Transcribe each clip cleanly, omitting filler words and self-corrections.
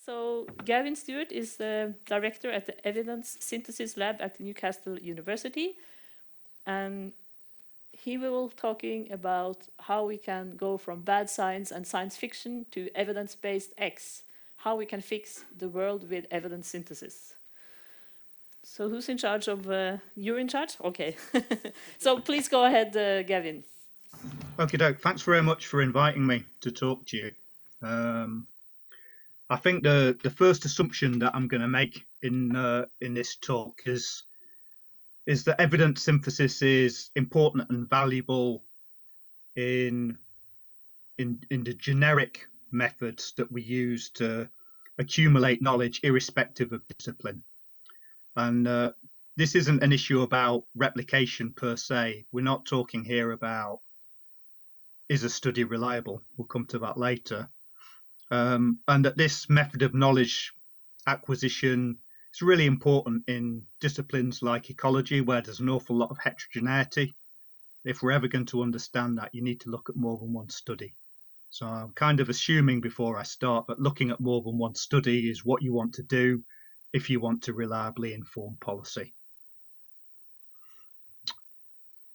So Gavin Stewart is the director at the Evidence Synthesis Lab at Newcastle University, and he will talking about how we can go from bad science and science fiction to evidence-based X, how we can fix the world with evidence synthesis. So who's in charge of, you're in charge? Okay. So please go ahead, Gavin. Okay, Doug, thanks very much for inviting me to talk to you. I think the first assumption that I'm going to make in this talk is that evidence synthesis is important and valuable in the generic methods that we use to accumulate knowledge irrespective of discipline. And this isn't an issue about replication per se. We're not talking here about is a study reliable. We'll come to that later. And that this method of knowledge acquisition is really important in disciplines like ecology, where there's an awful lot of heterogeneity. If we're ever going to understand that, you need to look at more than one study. So I'm kind of assuming before I start that looking at more than one study is what you want to do if you want to reliably inform policy.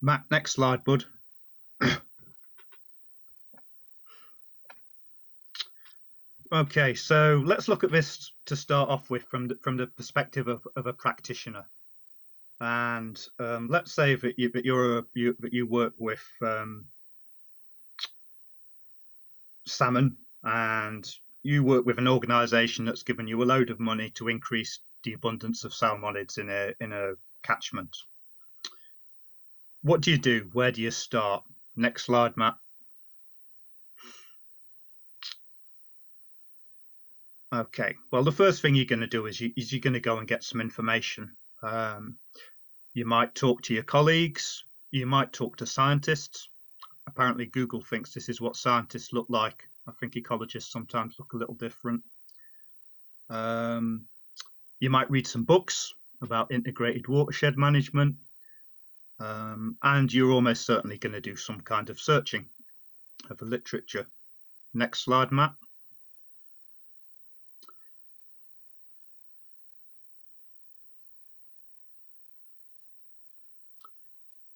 Matt, next slide, bud. Okay, so let's look at this to start off with from the perspective of a practitioner. And let's say that you work with salmon, and you work with an organisation that's given you a load of money to increase the abundance of salmonids in a catchment. What do you do? Where do you start? Next slide, Matt. Okay, well, the first thing you're going to do is you're going to go and get some information. You might talk to your colleagues. You might talk to scientists. Apparently, Google thinks this is what scientists look like. I think ecologists sometimes look a little different. You might read some books about integrated watershed management. And you're almost certainly going to do some kind of searching of the literature. Next slide, Matt.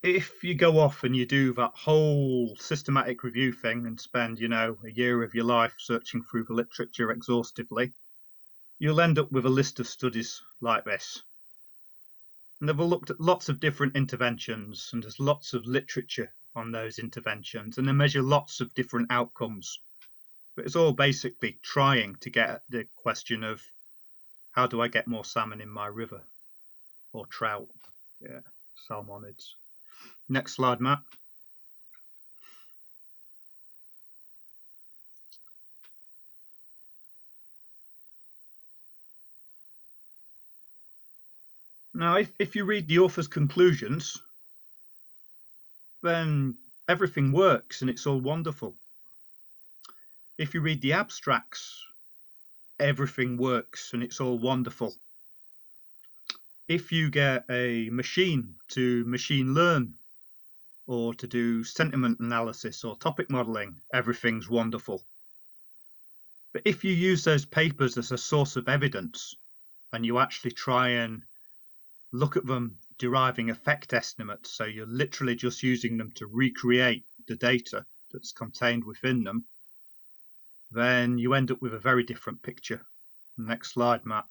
If you go off and you do that whole systematic review thing and spend, a year of your life searching through the literature exhaustively, you'll end up with a list of studies like this. And they've looked at lots of different interventions, and there's lots of literature on those interventions, and they measure lots of different outcomes. But it's all basically trying to get at the question of how do I get more salmon in my river or trout? Yeah, salmonids. Next slide, Matt. Now, if you read the author's conclusions, then everything works and it's all wonderful. If you read the abstracts, everything works and it's all wonderful. If you get a machine to machine learn or to do sentiment analysis or topic modeling, everything's wonderful. But if you use those papers as a source of evidence and you actually try and look at them deriving effect estimates, so you're literally just using them to recreate the data that's contained within them, then you end up with a very different picture. Next slide, Matt.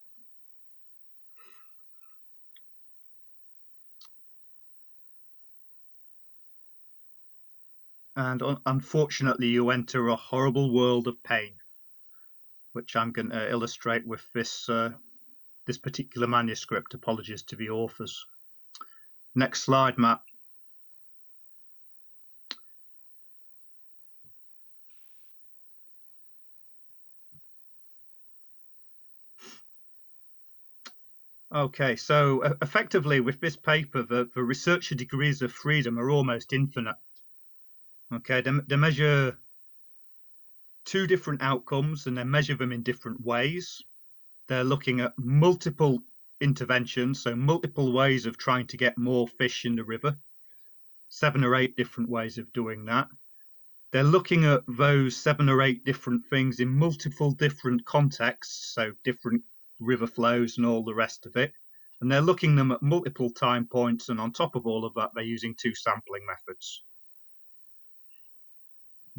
And unfortunately, you enter a horrible world of pain, which I'm going to illustrate with this particular manuscript. Apologies to the authors. Next slide, Matt. Okay, so effectively with this paper, the researcher degrees of freedom are almost infinite. Okay, they measure two different outcomes and they measure them in different ways. They're looking at multiple interventions, so multiple ways of trying to get more fish in the river, 7 or 8 different ways of doing that. they're looking at those 7 or 8 different things in multiple different contexts, so different river flows and all the rest of it. And they're looking them at multiple time points. And on top of all of that, they're using 2 sampling methods.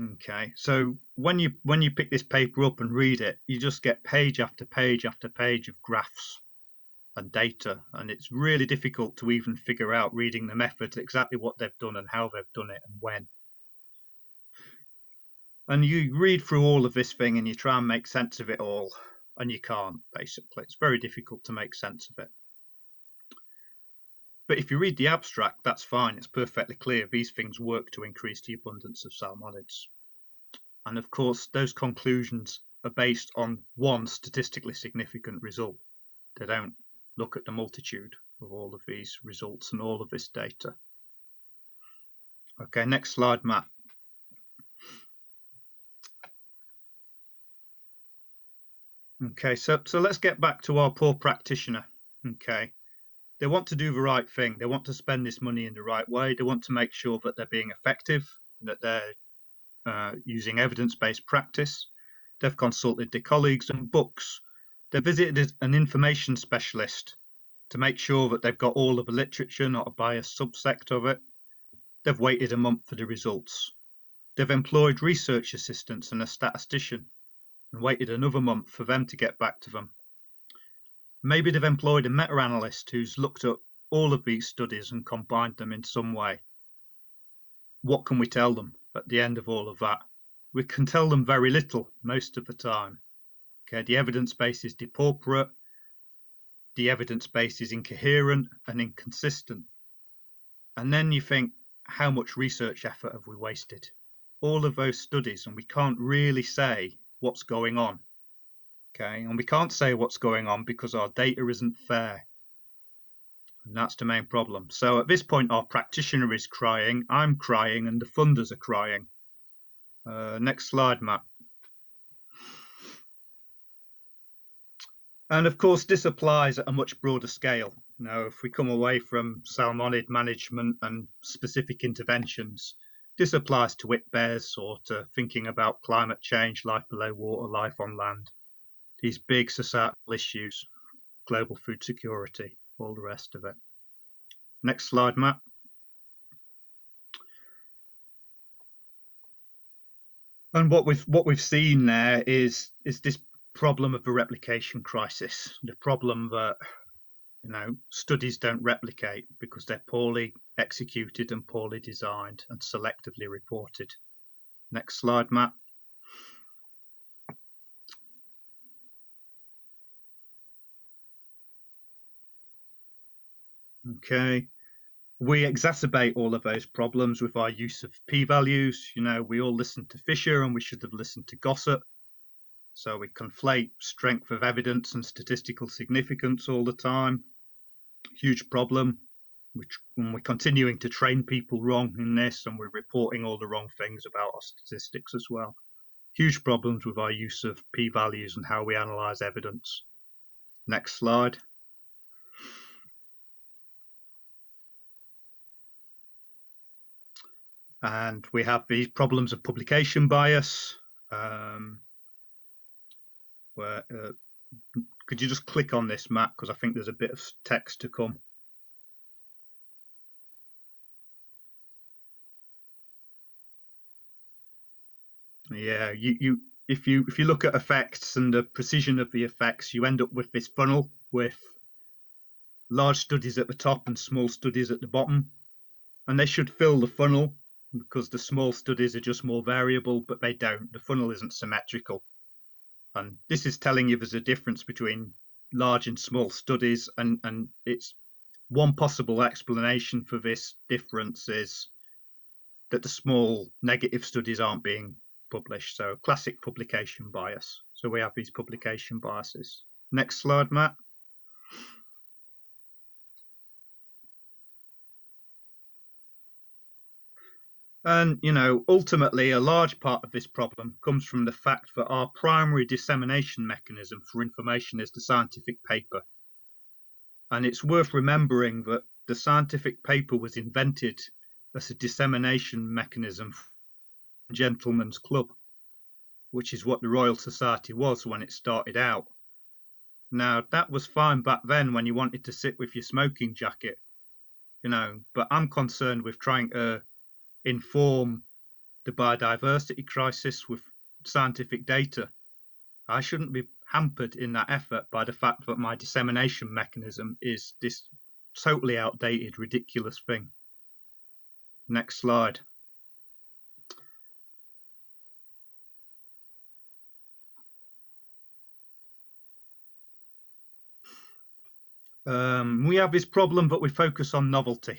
Okay, so when you pick this paper up and read it, you just get page after page after page of graphs and data, and it's really difficult to even figure out, reading the methods, exactly what they've done and how they've done it and when. And you read through all of this thing and you try and make sense of it all, and you can't, basically. It's very difficult to make sense of it. But if you read the abstract, that's fine. It's perfectly clear these things work to increase the abundance of salmonids. And of course, those conclusions are based on one statistically significant result. They don't look at the multitude of all of these results and all of this data. Okay, next slide, Matt. Okay, so let's get back to our poor practitioner. Okay, they want to do the right thing. They want to spend this money in the right way. They want to make sure that they're being effective, that they're using evidence-based practice. They've consulted their colleagues and books. They visited an information specialist to make sure that they've got all of the literature, not a biased subsect of it. They've waited a month for the results. They've employed research assistants and a statistician and waited another month for them to get back to them. Maybe they've employed a meta-analyst who's looked at all of these studies and combined them in some way. What can we tell them at the end of all of that? We can tell them very little most of the time. Okay, the evidence base is depauperate, the evidence base is incoherent and inconsistent. And then you think, how much research effort have we wasted? All of those studies, and we can't really say what's going on. Okay, and we can't say what's going on because our data isn't fair. And that's the main problem. So at this point, our practitioner is crying, I'm crying, and the funders are crying. Next slide, Matt. And of course, this applies at a much broader scale. Now, if we come away from salmonid management and specific interventions, this applies to whip bears or to thinking about climate change, life below water, life on land, these big societal issues, global food security, all the rest of it. Next slide, Matt. And what we've seen there is this problem of the replication crisis, the problem that studies don't replicate because they're poorly executed and poorly designed and selectively reported. Next slide, Matt. Okay. We exacerbate all of those problems with our use of p-values. We all listen to Fisher and we should have listened to Gossett. So we conflate strength of evidence and statistical significance all the time. Huge problem. We're continuing to train people wrong in this, and we're reporting all the wrong things about our statistics as well. Huge problems with our use of p-values and how we analyze evidence. Next slide. And we have these problems of publication bias. Could you just click on this, Matt, because I think there's a bit of text to come. Yeah, if you look at effects and the precision of the effects, you end up with this funnel with large studies at the top and small studies at the bottom, and they should fill the funnel because the small studies are just more variable, but they don't. The funnel isn't symmetrical, and this is telling you there's a difference between large and small studies, and it's one possible explanation for this difference is that the small negative studies aren't being published. So classic publication bias. So we have these publication biases. Next slide, Matt. And, ultimately, a large part of this problem comes from the fact that our primary dissemination mechanism for information is the scientific paper. And it's worth remembering that the scientific paper was invented as a dissemination mechanism gentleman's club, which is what the Royal Society was when it started out. Now, that was fine back then when you wanted to sit with your smoking jacket, but I'm concerned with trying to inform the biodiversity crisis with scientific data. I shouldn't be hampered in that effort by the fact that my dissemination mechanism is this totally outdated, ridiculous thing. Next slide. We have this problem, but we focus on novelty,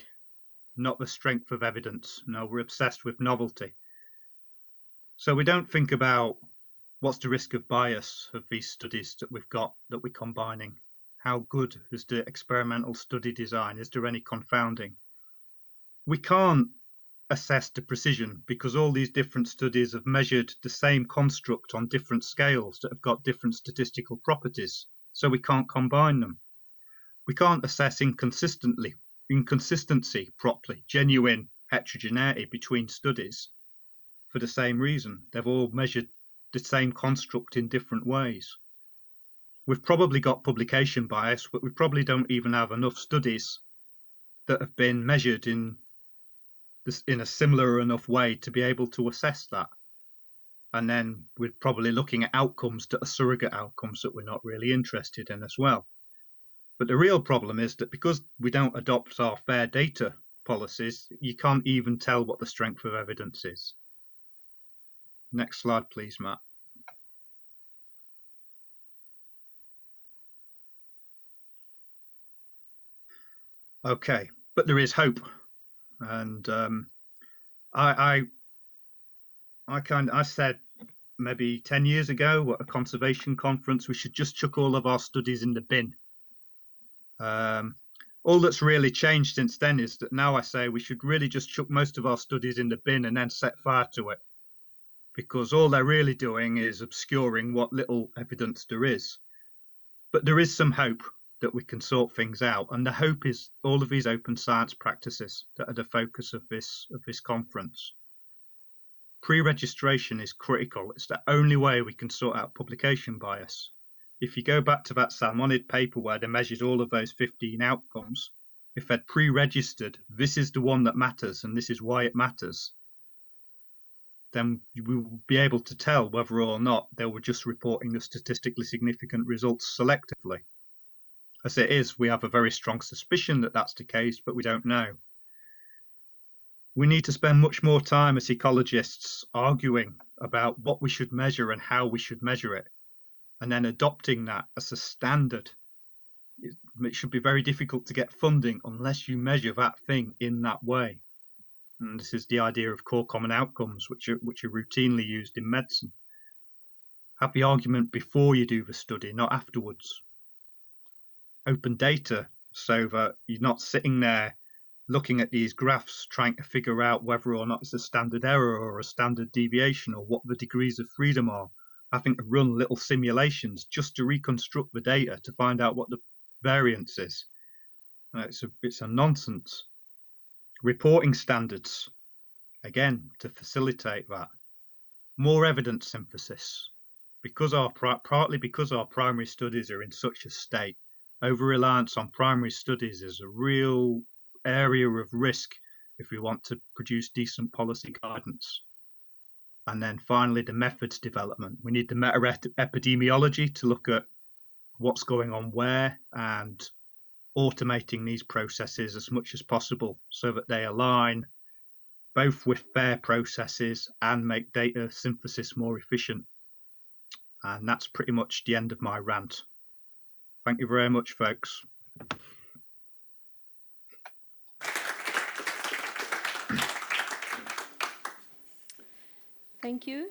not the strength of evidence. No, we're obsessed with novelty. So we don't think about what's the risk of bias of these studies that we've got that we're combining. How good is the experimental study design? Is there any confounding? We can't assess the precision because all these different studies have measured the same construct on different scales that have got different statistical properties, so we can't combine them. We can't assess inconsistency properly, genuine heterogeneity between studies for the same reason. They've all measured the same construct in different ways. We've probably got publication bias, but we probably don't even have enough studies that have been measured in a similar enough way to be able to assess that. And then we're probably looking at outcomes that are surrogate outcomes that we're not really interested in as well. But the real problem is that because we don't adopt our fair data policies, you can't even tell what the strength of evidence is. Next slide, please, Matt. Okay, but there is hope. And I said maybe 10 years ago at a conservation conference, we should just chuck all of our studies in the bin. All that's really changed since then is that now I say we should really just chuck most of our studies in the bin and then set fire to it, because all they're really doing is obscuring what little evidence there is. But there is some hope that we can sort things out, and the hope is all of these open science practices that are the focus of this conference. Pre-registration is critical. It's the only way we can sort out publication bias. If you go back to that Salmonid paper where they measured all of those 15 outcomes, if they'd pre-registered, this is the one that matters and this is why it matters, then we will be able to tell whether or not they were just reporting the statistically significant results selectively. As it is, we have a very strong suspicion that that's the case, but we don't know. We need to spend much more time as ecologists arguing about what we should measure and how we should measure it, and then adopting that as a standard. It should be very difficult to get funding unless you measure that thing in that way. And this is the idea of core common outcomes, which are routinely used in medicine. Have the argument before you do the study, not afterwards. Open data so that you're not sitting there looking at these graphs trying to figure out whether or not it's a standard error or a standard deviation or what the degrees of freedom are, having to run little simulations just to reconstruct the data to find out what the variance is. It's a nonsense. Reporting standards, again, to facilitate that. More evidence synthesis. Partly because our primary studies are in such a state, over-reliance on primary studies is a real area of risk if we want to produce decent policy guidance. And then finally, the methods development. We need the meta-epidemiology to look at what's going on where and automating these processes as much as possible so that they align both with fair processes and make data synthesis more efficient. And that's pretty much the end of my rant. Thank you very much, folks. Thank you.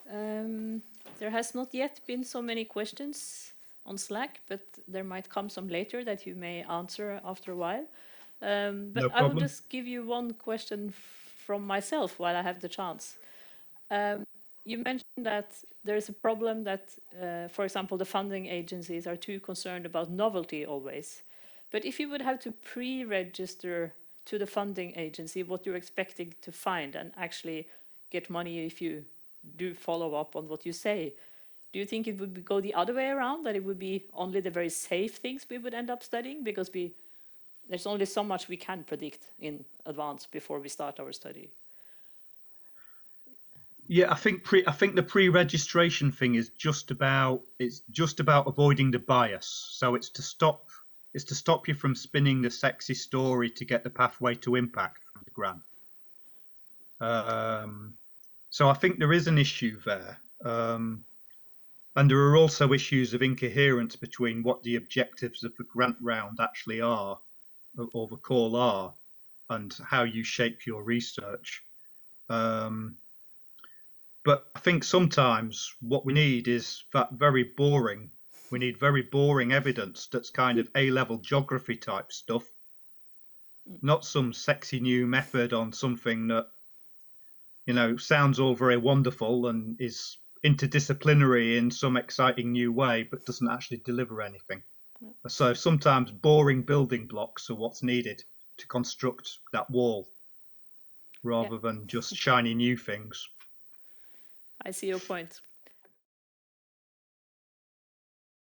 There has not yet been so many questions on Slack, but there might come some later that you may answer after a while. But No I will problem. just give you one question from myself while I have the chance. You mentioned that there is a problem that, for example, the funding agencies are too concerned about novelty always. But if you would have to pre-register to the funding agency what you're expecting to find and actually get money if you do follow up on what you say. Do you think it would go the other way around, that it would be only the very safe things we would end up studying, because there's only so much we can predict in advance before we start our study? Yeah, I think the pre-registration thing is just about avoiding the bias. So it's to stop you from spinning the sexy story to get the pathway to impact from the grant. So I think there is an issue there. And there are also issues of incoherence between what the objectives of the grant round actually are, or the call are, and how you shape your research. But I think sometimes what we need is we need very boring evidence that's kind of A-level geography type stuff, not some sexy new method on something that, sounds all very wonderful and is interdisciplinary in some exciting new way, but doesn't actually deliver anything. So sometimes boring building blocks are what's needed to construct that wall, rather than just shiny new things. I see your point.